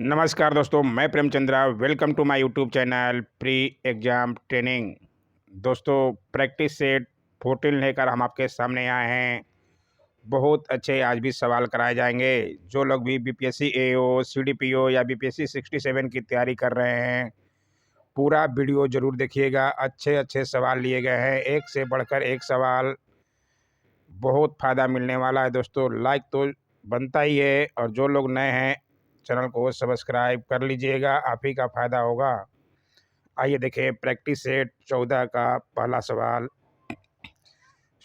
नमस्कार दोस्तों, मैं Premchandra. Welcome to my YouTube channel pre exam training. दोस्तों, प्रैक्टिस सेट 14 लेकर हम आपके सामने आए हैं। बहुत अच्छे आज भी सवाल कराए जाएंगे। जो लोग भी बीपीएससी एओ, सीडीपीओ या बीपीएससी 67 की तैयारी कर रहे हैं, पूरा वीडियो ज़रूर देखिएगा। अच्छे अच्छे सवाल लिए गए हैं, एक से बढ़कर एक सवाल। बहुत फ़ायदा मिलने वाला है दोस्तों। लाइक तो बनता ही है, और जो लोग नए हैं चैनल को सब्सक्राइब कर लीजिएगा, आप ही का फ़ायदा होगा। आइए देखें प्रैक्टिस सेट 14 का पहला सवाल।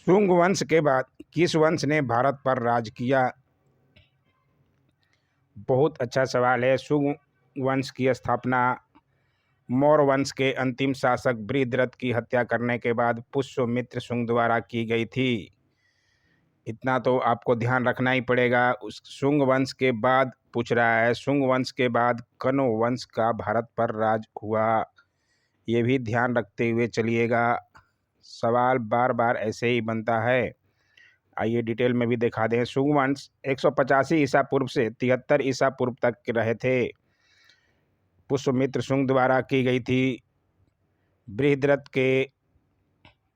शुंग वंश के बाद किस वंश ने भारत पर राज किया? बहुत अच्छा सवाल है। शुंग वंश की स्थापना मौर्य वंश के अंतिम शासक बृहद्रथ की हत्या करने के बाद पुष्यमित्र शुंग द्वारा की गई थी। इतना तो आपको ध्यान रखना ही पड़ेगा। उस शुंग वंश के बाद पूछ रहा है, शुंग वंश के बाद कण्व वंश का भारत पर राज हुआ। ये भी ध्यान रखते हुए चलिएगा, सवाल बार बार ऐसे ही बनता है। आइए डिटेल में भी दिखा दें। शुंग वंश 185 ईसा पूर्व से 73 ईसा पूर्व तक रहे थे। पुष्यमित्र शुंग द्वारा की गई थी। बृहद्रथ के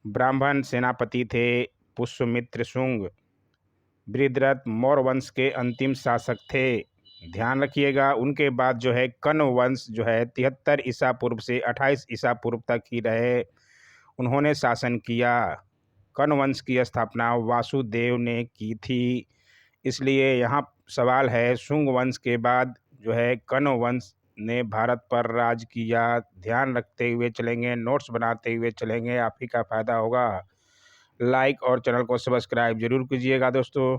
ब्राह्मण सेनापति थे पुष्यमित्र शुंग। बृहद्रथ मौर्य वंश के अंतिम शासक थे, ध्यान रखिएगा। उनके बाद जो है कण्व वंश जो है 73 ईसा पूर्व से 28 ईसा पूर्व तक ही रहे, उन्होंने शासन किया। कण्व वंश की स्थापना वासुदेव ने की थी। इसलिए यहाँ सवाल है, शुंग वंश के बाद जो है कण्व वंश ने भारत पर राज किया। ध्यान रखते हुए चलेंगे, नोट्स बनाते हुए चलेंगे, आप ही का फायदा होगा। लाइक और चैनल को सब्सक्राइब जरूर कीजिएगा दोस्तों।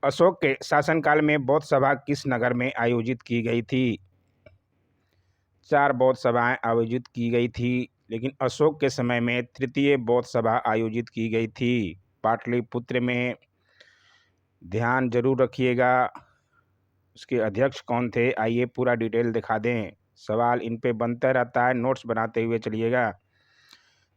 अशोक के शासनकाल में बौद्ध सभा किस नगर में आयोजित की गई थी? 4 बौद्ध सभाएं आयोजित की गई थी, लेकिन अशोक के समय में तृतीय बौद्ध सभा आयोजित की गई थी, पाटलिपुत्र में। ध्यान जरूर रखिएगा। उसके अध्यक्ष कौन थे, आइए पूरा डिटेल दिखा दें। सवाल इन पे बनता रहता है, नोट्स बनाते हुए चलिएगा।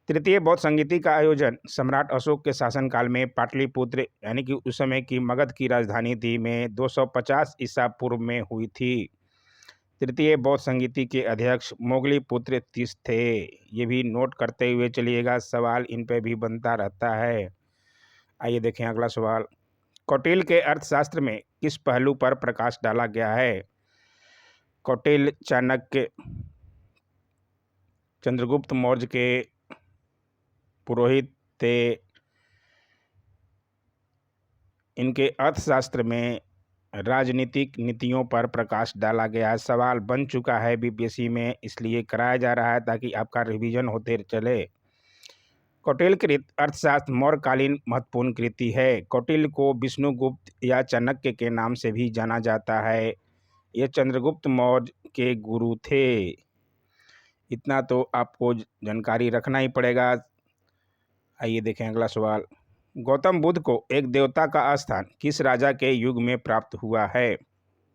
तृतीय बौद्ध संगीति का आयोजन सम्राट अशोक के शासनकाल में पाटलिपुत्र, यानी कि उस समय की मगध की राजधानी थी, में 250 ईसा पूर्व में हुई थी। तृतीय बौद्ध संगीति के अध्यक्ष मोगलीपुत्र तीस थे। ये भी नोट करते हुए चलिएगा, सवाल इन पे भी बनता रहता है। आइए देखें अगला सवाल। कौटिल्य के अर्थशास्त्र में किस पहलू पर प्रकाश डाला गया है? कौटिल्य चाणक्य चंद्रगुप्त मौर्य के पुरोहित थे। इनके अर्थशास्त्र में राजनीतिक नीतियों पर प्रकाश डाला गया है। सवाल बन चुका है बीपीएससी में, इसलिए कराया जा रहा है ताकि आपका रिवीजन होते चले। कौटिल्य कृत अर्थशास्त्र मौर्यकालीन महत्वपूर्ण कृति है। कौटिल्य को विष्णुगुप्त या चाणक्य के नाम से भी जाना जाता है। ये चंद्रगुप्त मौर्य के गुरु थे। इतना तो आपको जानकारी रखना ही पड़ेगा। आइए देखें अगला सवाल। गौतम बुद्ध को एक देवता का स्थान किस राजा के युग में प्राप्त हुआ है?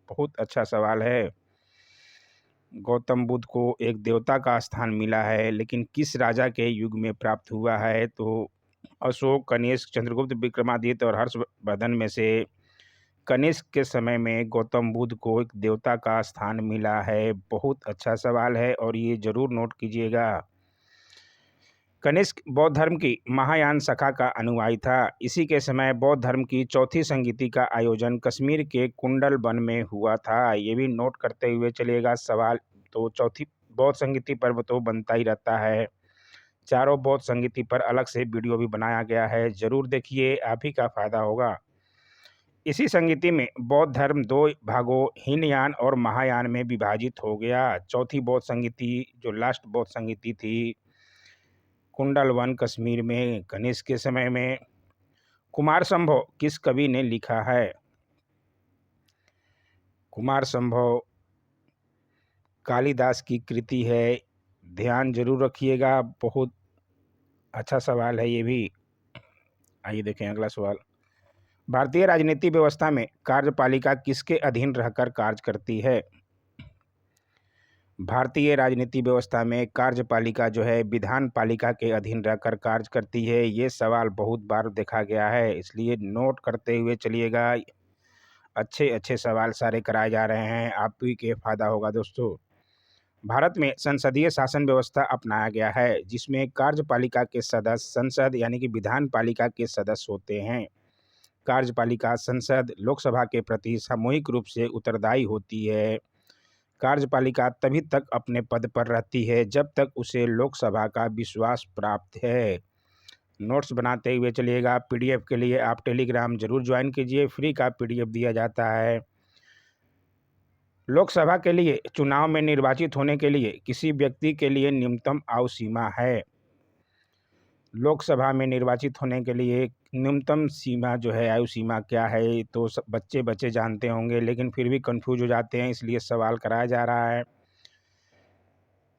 बहुत अच्छा सवाल है। गौतम बुद्ध को एक देवता का स्थान मिला है, लेकिन किस राजा के युग में प्राप्त हुआ है? तो अशोक, कनिष्क, चंद्रगुप्त, विक्रमादित्य और हर्षवर्धन में से कनिष्क के समय में गौतम बुद्ध को एक देवता का स्थान मिला है। बहुत अच्छा सवाल है, और ये जरूर नोट कीजिएगा। कनिष्क बौद्ध धर्म की महायान शाखा का अनुयायी था। इसी के समय बौद्ध धर्म की चौथी संगीति का आयोजन कश्मीर के कुंडल वन में हुआ था। ये भी नोट करते हुए चलिएगा। सवाल तो चौथी बौद्ध संगीति पर तो बनता ही रहता है। चारों बौद्ध संगीति पर अलग से वीडियो भी बनाया गया है, जरूर देखिए, आप ही का फायदा होगा। इसी संगीति में बौद्ध धर्म 2 भागों हीनयान और महायान में विभाजित हो गया। चौथी बौद्ध संगीति, जो लास्ट बौद्ध संगीति थी, कुंडल वन कश्मीर में कनिष्क के समय में। कुमार संभव किस कवि ने लिखा है? कुमार संभव कालिदास की कृति है। ध्यान जरूर रखिएगा, बहुत अच्छा सवाल है ये भी। आइए देखें अगला सवाल। भारतीय राजनीति व्यवस्था में कार्यपालिका किसके अधीन रहकर कार्य करती है? भारतीय राजनीति व्यवस्था में कार्यपालिका जो है विधान पालिका के अधीन रहकर कार्य करती है। ये सवाल बहुत बार देखा गया है, इसलिए नोट करते हुए चलिएगा। अच्छे अच्छे सवाल सारे कराए जा रहे हैं, आप भी के फ़ायदा होगा दोस्तों। भारत में संसदीय शासन व्यवस्था अपनाया गया है, जिसमें कार्यपालिका के सदस्य संसद यानी कि विधान पालिका के सदस्य होते हैं। कार्यपालिका संसद लोकसभा के प्रति सामूहिक रूप से उत्तरदायी होती है। कार्यपालिका तभी तक अपने पद पर रहती है जब तक उसे लोकसभा का विश्वास प्राप्त है। नोट्स बनाते हुए चलिएगा। पीडीएफ के लिए आप टेलीग्राम जरूर ज्वाइन कीजिए, फ्री का पीडीएफ दिया जाता है। लोकसभा के लिए चुनाव में निर्वाचित होने के लिए किसी व्यक्ति के लिए न्यूनतम आयु सीमा है। लोकसभा में निर्वाचित होने के लिए न्यूनतम सीमा जो है, आयु सीमा क्या है, तो सब बच्चे बच्चे जानते होंगे, लेकिन फिर भी कंफ्यूज हो जाते हैं, इसलिए सवाल कराया जा रहा है।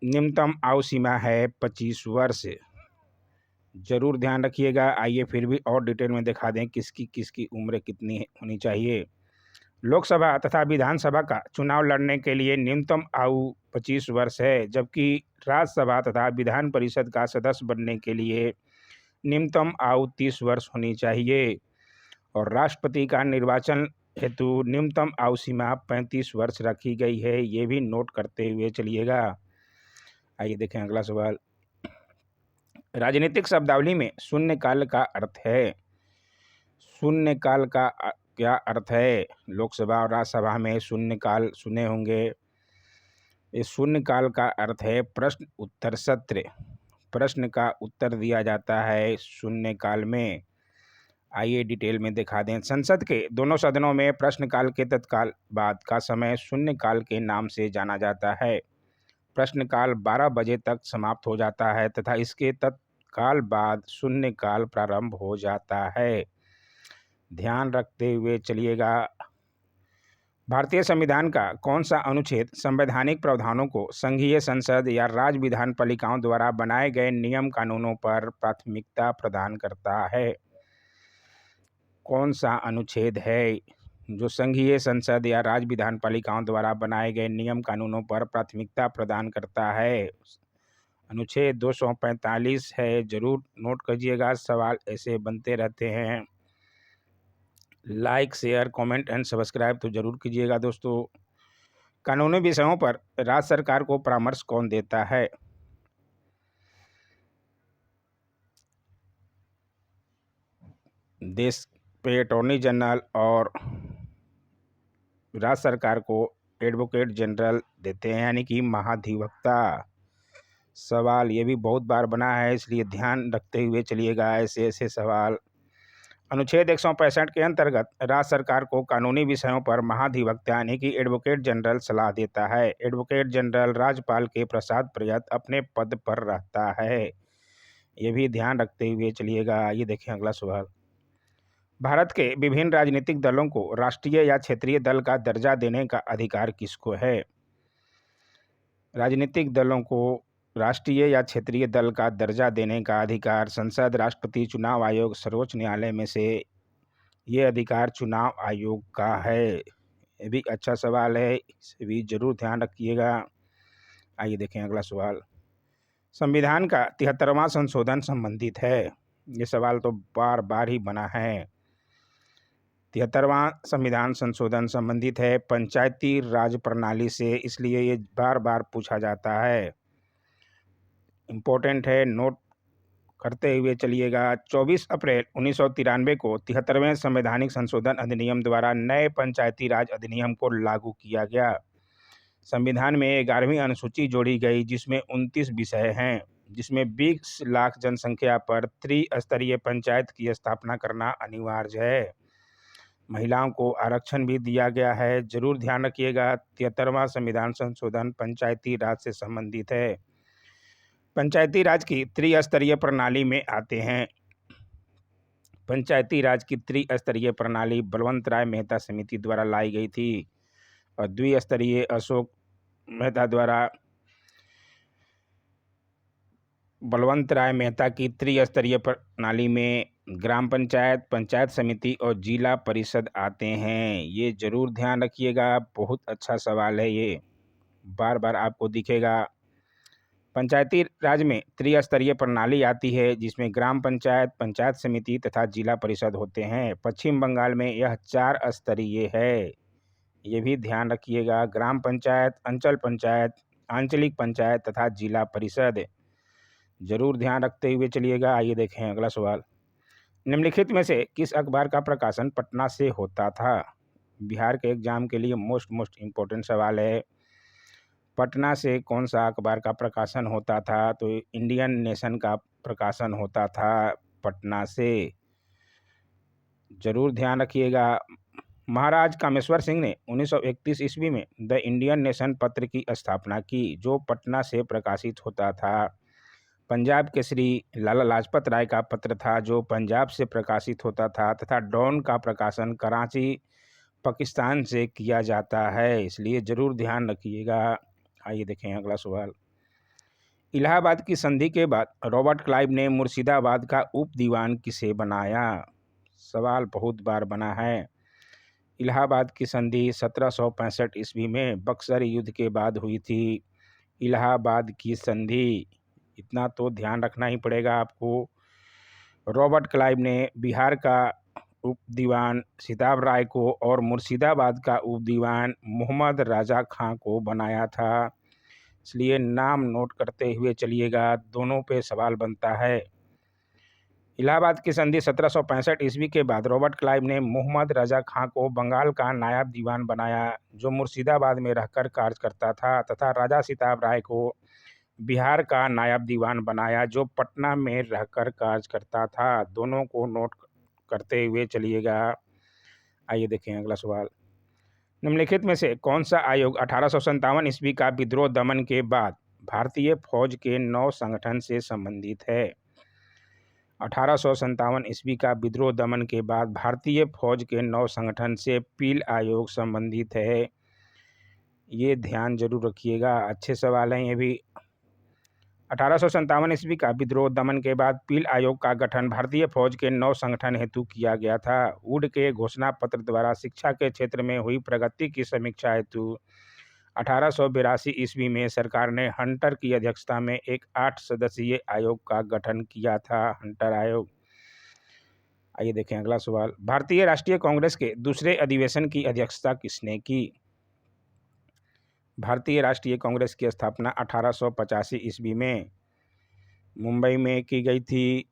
न्यूनतम आयु सीमा है 25 वर्ष। जरूर ध्यान रखिएगा। आइए फिर भी और डिटेल में दिखा दें किसकी किसकी उम्र कितनी होनी चाहिए। लोकसभा तथा विधानसभा का चुनाव लड़ने के लिए न्यूनतम आयु 25 वर्ष है, जबकि राज्यसभा तथा विधान परिषद का सदस्य बनने के लिए न्यूनतम आयु 30 वर्ष होनी चाहिए और राष्ट्रपति का निर्वाचन हेतु न्यूनतम आयु सीमा 35 वर्ष रखी गई है। ये भी नोट करते हुए चलिएगा। आइए देखें अगला सवाल। राजनीतिक शब्दावली में शून्यकाल का अर्थ है। शून्यकाल का क्या अर्थ है? लोकसभा और राज्यसभा में शून्यकाल सुने होंगे। इस शून्यकाल का अर्थ है प्रश्न उत्तर सत्र। प्रश्न का उत्तर दिया जाता है शून्यकाल में। आइए डिटेल में दिखा दें। संसद के दोनों सदनों में प्रश्नकाल के तत्काल बाद का समय शून्यकाल के नाम से जाना जाता है। प्रश्नकाल 12 बजे तक समाप्त हो जाता है तथा इसके तत्काल बाद शून्यकाल प्रारंभ हो जाता है। ध्यान रखते हुए चलिएगा। भारतीय संविधान का कौन सा अनुच्छेद संवैधानिक प्रावधानों को संघीय संसद या राज्य विधान पालिकाओं द्वारा बनाए गए नियम कानूनों पर प्राथमिकता प्रदान करता है? कौन सा अनुच्छेद है जो संघीय संसद या राज्य विधान पालिकाओं द्वारा बनाए गए नियम कानूनों पर प्राथमिकता प्रदान करता है? अनुच्छेद 245 है। जरूर नोट कीजिएगा, सवाल ऐसे बनते रहते हैं। Like, share, comment and subscribe तो जरूर कीजिएगा दोस्तों। कानूनी विषयों पर राज्य सरकार को परामर्श कौन देता है? देश पे अटॉर्नी जनरल और राज्य सरकार को एडवोकेट जनरल देते हैं, यानी कि महाधिवक्ता। सवाल ये भी बहुत बार बना है, इसलिए ध्यान रखते हुए चलिएगा ऐसे ऐसे सवाल। अनुच्छेद 165 के अंतर्गत राज्य सरकार को कानूनी विषयों पर महाधिवक्ता यानी कि एडवोकेट जनरल सलाह देता है। एडवोकेट जनरल राज्यपाल के प्रसाद पर्यंत अपने पद पर रहता है। ये भी ध्यान रखते हुए चलिएगा। ये देखें अगला सवाल। भारत के विभिन्न राजनीतिक दलों को राष्ट्रीय या क्षेत्रीय दल का दर्जा देने का अधिकार किसको है? राजनीतिक दलों को राष्ट्रीय या क्षेत्रीय दल का दर्जा देने का अधिकार संसद, राष्ट्रपति, चुनाव आयोग, सर्वोच्च न्यायालय में से ये अधिकार चुनाव आयोग का है। ये भी अच्छा सवाल है, इसे भी जरूर ध्यान रखिएगा। आइए देखें अगला सवाल। संविधान का 73वां संशोधन संबंधित है। ये सवाल तो बार बार ही बना है। 73वां संविधान संशोधन संबंधित है पंचायती राज प्रणाली से, इसलिए ये बार बार पूछा जाता है। इम्पोर्टेंट है, नोट करते हुए चलिएगा। 24 अप्रैल 1993 को 73वें संवैधानिक संशोधन अधिनियम द्वारा नए पंचायती राज अधिनियम को लागू किया गया। संविधान में 11वीं अनुसूची जोड़ी गई, जिसमें 29 विषय हैं, जिसमें 20 लाख जनसंख्या पर त्रिस्तरीय पंचायत की स्थापना करना अनिवार्य है। महिलाओं को आरक्षण भी दिया गया है। जरूर ध्यान रखिएगा। 73वां संविधान संशोधन पंचायती राज से संबंधित है। पंचायती राज की त्रिस्तरीय प्रणाली में आते हैं। पंचायती राज की त्रिस्तरीय प्रणाली बलवंत राय मेहता समिति द्वारा लाई गई थी और द्विस्तरीय अशोक मेहता द्वारा बलवंत राय मेहता की त्रिस्तरीय प्रणाली में ग्राम पंचायत, पंचायत समिति और जिला परिषद आते हैं। ये जरूर ध्यान रखिएगा, बहुत अच्छा सवाल है ये, बार बार आपको दिखेगा। पंचायती राज में त्रिस्तरीय प्रणाली आती है, जिसमें ग्राम पंचायत, पंचायत समिति तथा जिला परिषद होते हैं। पश्चिम बंगाल में यह 4 स्तरीय है। ये भी ध्यान रखिएगा, ग्राम पंचायत, अंचल पंचायत, आंचलिक पंचायत तथा जिला परिषद। जरूर ध्यान रखते हुए चलिएगा। आइए देखें अगला सवाल। निम्नलिखित में से किस अखबार का प्रकाशन पटना से होता था? बिहार के एग्जाम के लिए मोस्ट इम्पोर्टेंट सवाल है। पटना से कौन सा अखबार का प्रकाशन होता था? तो इंडियन नेशन का प्रकाशन होता था पटना से। जरूर ध्यान रखिएगा। महाराज कामेश्वर सिंह ने 1931 ईस्वी में द इंडियन नेशन पत्र की स्थापना की, जो पटना से प्रकाशित होता था। पंजाब केसरी लाला लाजपत राय का पत्र था, जो पंजाब से प्रकाशित होता था, तथा डॉन का प्रकाशन कराची पाकिस्तान से किया जाता है, इसलिए जरूर ध्यान रखिएगा। आइए देखें अगला सवाल। इलाहाबाद की संधि के बाद रॉबर्ट क्लाइव ने मुर्शिदाबाद का उप दीवान किसे बनाया? सवाल बहुत बार बना है। इलाहाबाद की संधि 1765 ईस्वी में बक्सर युद्ध के बाद हुई थी। इलाहाबाद की संधि, इतना तो ध्यान रखना ही पड़ेगा आपको। रॉबर्ट क्लाइव ने बिहार का उप दीवान सिताब राय को और मुर्शिदाबाद का उप दीवान मोहम्मद राजा खां को बनाया था, इसलिए नाम नोट करते हुए चलिएगा, दोनों पे सवाल बनता है। इलाहाबाद की संधि 1765 ईस्वी के बाद रॉबर्ट क्लाइव ने मोहम्मद रजा खां को बंगाल का नायब दीवान बनाया, जो मुर्शिदाबाद में रहकर कार्य करता था, तथा राजा सिताब राय को बिहार का नायब दीवान बनाया, जो पटना में रहकर कार्य करता था। दोनों को नोट करते हुए चलिएगा। आइए देखें अगला सवाल। निम्नलिखित में से कौन सा आयोग 1857 ईस्वी का विद्रोह दमन के बाद भारतीय फौज के नौ संगठन से संबंधित है? 1857 ईस्वी का विद्रोह दमन के बाद भारतीय फौज के नौ संगठन से पील आयोग संबंधित है। ये ध्यान जरूर रखिएगा, अच्छे सवाल हैं ये भी। 1857 ईस्वी का विद्रोह दमन के बाद पील आयोग का गठन भारतीय फौज के नौ संगठन हेतु किया गया था। वुड के घोषणा पत्र द्वारा शिक्षा के क्षेत्र में हुई प्रगति की समीक्षा हेतु 1882 ईस्वी में सरकार ने हंटर की अध्यक्षता में एक 8 सदस्यीय आयोग का गठन किया था, हंटर आयोग। आइए देखें अगला सवाल। भारतीय राष्ट्रीय कांग्रेस के दूसरे अधिवेशन की अध्यक्षता किसने की? भारतीय राष्ट्रीय कांग्रेस की स्थापना 1885 ईस्वी में मुंबई में की गई थी।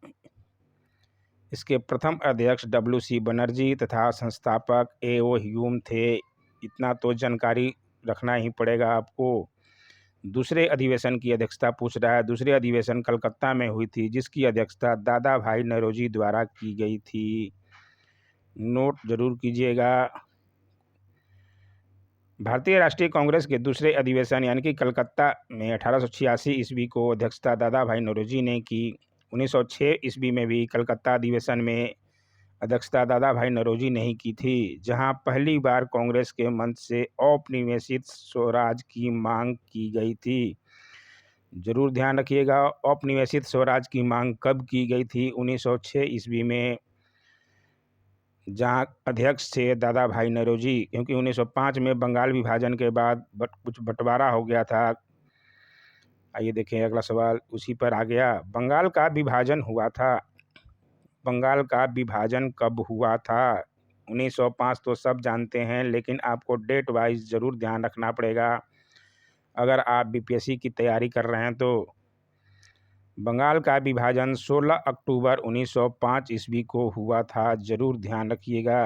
इसके प्रथम अध्यक्ष WC बनर्जी तथा संस्थापक A.O. ह्यूम थे। इतना तो जानकारी रखना ही पड़ेगा आपको। दूसरे अधिवेशन की अध्यक्षता पूछ रहा है। दूसरे अधिवेशन कलकत्ता में हुई थी, जिसकी अध्यक्षता दादा भाई नौरोजी द्वारा की गई थी। नोट जरूर कीजिएगा। भारतीय राष्ट्रीय कांग्रेस के दूसरे अधिवेशन यानी कि कलकत्ता में 1886 ईस्वी को अध्यक्षता दादा भाई नौरोजी ने की। 1906 ईस्वी में भी कलकत्ता अधिवेशन में अध्यक्षता दादा भाई नौरोजी ने ही की थी, जहां पहली बार कांग्रेस के मंच से औपनिवेशित स्वराज की मांग की गई थी। जरूर ध्यान रखिएगा, औपनिवेशित स्वराज की मांग कब की गई थी? 1906 ईस्वी में, जहां अध्यक्ष थे दादा भाई नौरोजी, क्योंकि 1905 में बंगाल विभाजन के बाद कुछ बंटवारा हो गया था। आइए देखें अगला सवाल, उसी पर आ गया। बंगाल का विभाजन हुआ था। बंगाल का विभाजन कब हुआ था? 1905 तो सब जानते हैं, लेकिन आपको डेट वाइज जरूर ध्यान रखना पड़ेगा अगर आप BPSC की तैयारी कर रहे हैं तो। बंगाल का विभाजन 16 अक्टूबर 1905 ईस्वी को हुआ था, जरूर ध्यान रखिएगा।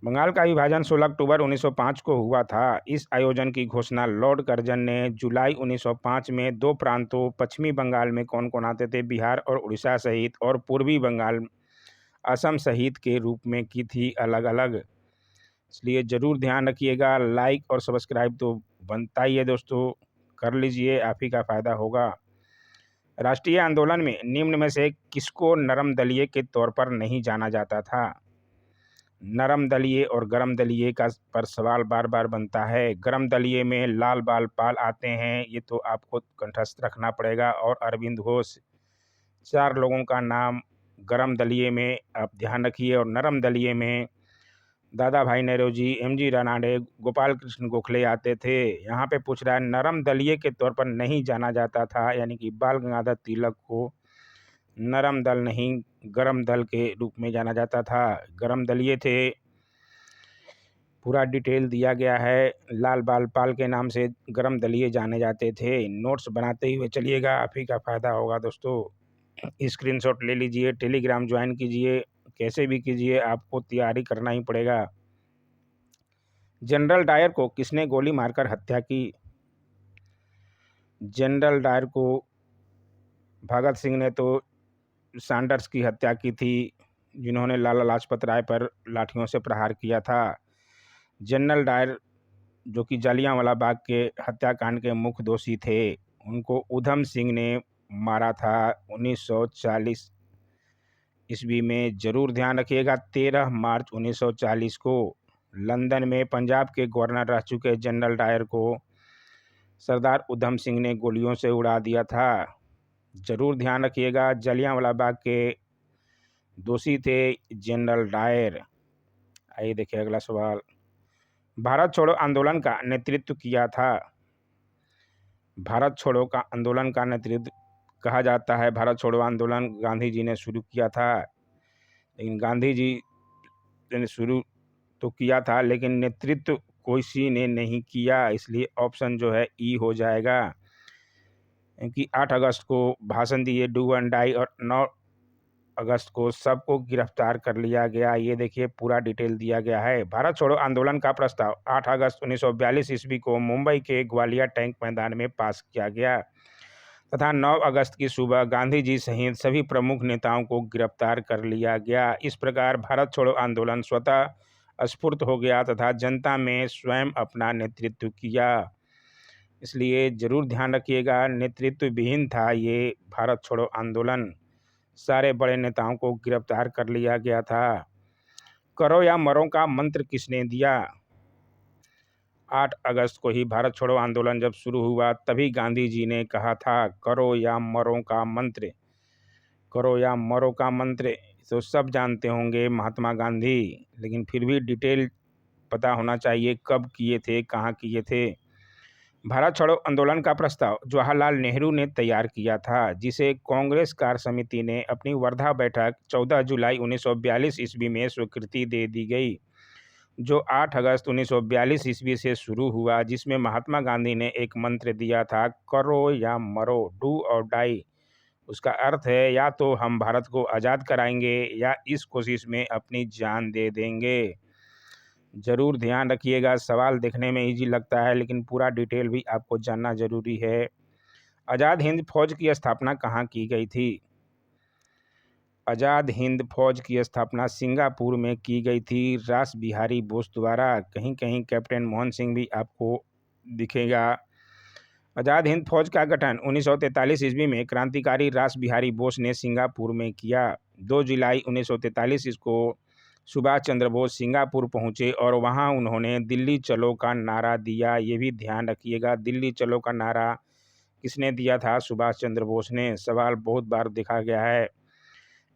बंगाल का विभाजन 16 अक्टूबर 1905 को हुआ था। इस आयोजन की घोषणा लॉर्ड कर्जन ने जुलाई 1905 में दो प्रांतों पश्चिमी बंगाल में कौन कौन आते थे, बिहार और उड़ीसा सहित, और पूर्वी बंगाल असम सहित के रूप में की थी, अलग अलग। इसलिए ज़रूर ध्यान रखिएगा। लाइक और सब्सक्राइब तो बनता ही है दोस्तों, कर लीजिए, आप ही का फ़ायदा होगा। राष्ट्रीय आंदोलन में निम्न में से किसको नरम दलिए के तौर पर नहीं जाना जाता था? नरम दलिए और गरम दलिए का पर सवाल बार बार बनता है। गरम दलिए में लाल बाल पाल आते हैं, ये तो आपको कंठस्थ रखना पड़ेगा, और अरविंद घोष। 4 लोगों का नाम गरम दलिए में आप ध्यान रखिए। और नरम दलिए में दादा भाई नौरोजी, एमजी रानाडे, गोपाल कृष्ण गोखले आते थे। यहाँ पे पूछ रहा है नरम दलीय के तौर पर नहीं जाना जाता था, यानी कि बाल गंगाधर तिलक को नरम दल नहीं गरम दल के रूप में जाना जाता था, गरम दलीय थे। पूरा डिटेल दिया गया है। लाल बाल पाल के नाम से गरम दलीय जाने जाते थे। नोट्स बनाते हुए चलिएगा, आप ही का फायदा होगा दोस्तों। स्क्रीनशॉट ले लीजिए, टेलीग्राम ज्वाइन कीजिए, कैसे भी कीजिए, आपको तैयारी करना ही पड़ेगा। जनरल डायर को किसने गोली मारकर हत्या की? जनरल डायर को भगत सिंह ने तो सैंडर्स की हत्या की थी, जिन्होंने लाला लाजपत राय पर लाठियों से प्रहार किया था। जनरल डायर जो कि जालियांवाला बाग के हत्याकांड के मुख्य दोषी थे, उनको उधम सिंह ने मारा था 1940 ईस्वी में। जरूर ध्यान रखिएगा, 13 मार्च 1940 को लंदन में पंजाब के गवर्नर रह चुके जनरल डायर को सरदार उधम सिंह ने गोलियों से उड़ा दिया था। जरूर ध्यान रखिएगा, जालियांवाला बाग के दोषी थे जनरल डायर। आइए देखिए अगला सवाल। भारत छोड़ो आंदोलन का नेतृत्व किया था। भारत छोड़ो का आंदोलन का नेतृत्व कहा जाता है, भारत छोड़ो आंदोलन गांधी जी ने शुरू किया था। लेकिन गांधी जी ने शुरू तो किया था, लेकिन नेतृत्व किसी ने नहीं किया, इसलिए ऑप्शन जो है ई हो जाएगा। क्योंकि 8 अगस्त को भाषण दिए डू एंड डाई, और 9 अगस्त को सबको गिरफ्तार कर लिया गया। ये देखिए पूरा डिटेल दिया गया है। भारत छोड़ो आंदोलन का प्रस्ताव 8 अगस्त 1942 ईस्वी को मुंबई के ग्वालियर टैंक मैदान में पास किया गया तथा 9 अगस्त की सुबह गांधी जी सहित सभी प्रमुख नेताओं को गिरफ्तार कर लिया गया। इस प्रकार भारत छोड़ो आंदोलन स्वतः स्फूर्त हो गया तथा जनता में स्वयं अपना नेतृत्व किया। इसलिए जरूर ध्यान रखिएगा, नेतृत्व विहीन था ये भारत छोड़ो आंदोलन। सारे बड़े नेताओं को गिरफ्तार कर लिया गया था। करो या मरो का मंत्र किसने दिया? 8 अगस्त को ही भारत छोड़ो आंदोलन जब शुरू हुआ, तभी गांधी जी ने कहा था करो या मरो का मंत्र। करो या मरो का मंत्र तो सब जानते होंगे, महात्मा गांधी, लेकिन फिर भी डिटेल पता होना चाहिए कब किए थे, कहाँ किए थे। भारत छोड़ो आंदोलन का प्रस्ताव जवाहरलाल नेहरू ने तैयार किया था, जिसे कांग्रेस कार्य समिति ने अपनी वर्धा बैठक 14 जुलाई 1942 ईस्वी में स्वीकृति दे दी गई, जो 8 अगस्त 1942 ईस्वी से शुरू हुआ, जिसमें महात्मा गांधी ने एक मंत्र दिया था करो या मरो, डू और डाई। उसका अर्थ है या तो हम भारत को आज़ाद कराएंगे या इस कोशिश में अपनी जान दे देंगे। जरूर ध्यान रखिएगा, सवाल देखने में इजी लगता है लेकिन पूरा डिटेल भी आपको जानना जरूरी है। आज़ाद हिंद फौज की स्थापना कहाँ की गई थी? आज़ाद हिंद फौज की स्थापना सिंगापुर में की गई थी, रास बिहारी बोस द्वारा। कहीं कहीं कैप्टन मोहन सिंह भी आपको दिखेगा। आज़ाद हिंद फौज का गठन 1943 ईस्वी में क्रांतिकारी रास बिहारी बोस ने सिंगापुर में किया। 2 जुलाई 1943 को सुभाष चंद्र बोस सिंगापुर पहुंचे और वहां उन्होंने दिल्ली चलो का नारा दिया। ये भी ध्यान रखिएगा, दिल्ली चलो का नारा किसने दिया था? सुभाष चंद्र बोस ने। सवाल बहुत बार देखा गया है।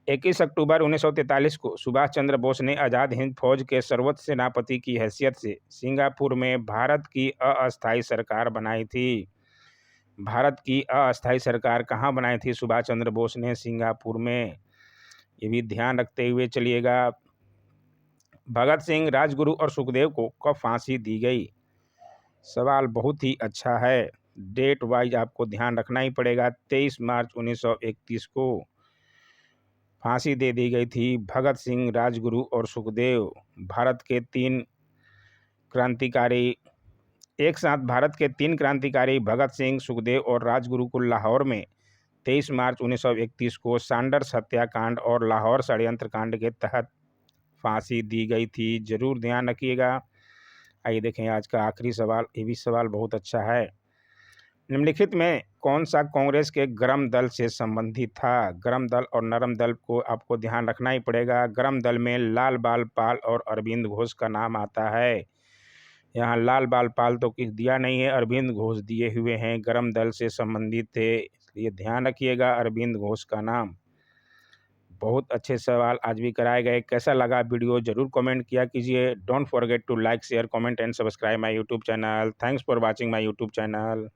21 अक्टूबर 1943 को सुभाष चंद्र बोस ने आज़ाद हिंद फौज के सर्वोच्च सेनापति की हैसियत से सिंगापुर में भारत की अस्थायी सरकार बनाई थी। भारत की अस्थायी सरकार कहाँ बनाई थी सुभाष चंद्र बोस ने? सिंगापुर में। ये भी ध्यान रखते हुए चलिएगा। भगत सिंह, राजगुरु और सुखदेव को कब फांसी दी गई? सवाल बहुत ही अच्छा है, डेट वाइज आपको ध्यान रखना ही पड़ेगा। 23 मार्च 1931 को फांसी दे दी गई थी भगत सिंह, राजगुरु और सुखदेव। भारत के 3 क्रांतिकारी एक साथ, भारत के 3 क्रांतिकारी भगत सिंह, सुखदेव और राजगुरु को लाहौर में 23 मार्च 1931 को सैंडर्स हत्याकांड और लाहौर षड्यंत्र कांड के तहत फांसी दी गई थी। जरूर ध्यान रखिएगा। आइए देखें आज का आखिरी सवाल, ये भी सवाल बहुत अच्छा है। निम्नलिखित में कौन सा कांग्रेस के गरम दल से संबंधित था? गरम दल और नरम दल को आपको ध्यान रखना ही पड़ेगा। गरम दल में लाल बाल पाल और अरविंद घोष का नाम आता है। यहाँ लाल बाल पाल तो किस दिया नहीं है, अरविंद घोष दिए हुए हैं, गरम दल से संबंधित थे, इसलिए ध्यान रखिएगा अरविंद घोष का नाम। बहुत अच्छे सवाल आज भी कराए गए। कैसा लगा वीडियो ज़रूर कमेंट किया कीजिए। Don't forget to like, share, comment and subscribe my YouTube channel. Thanks for watching my YouTube channel.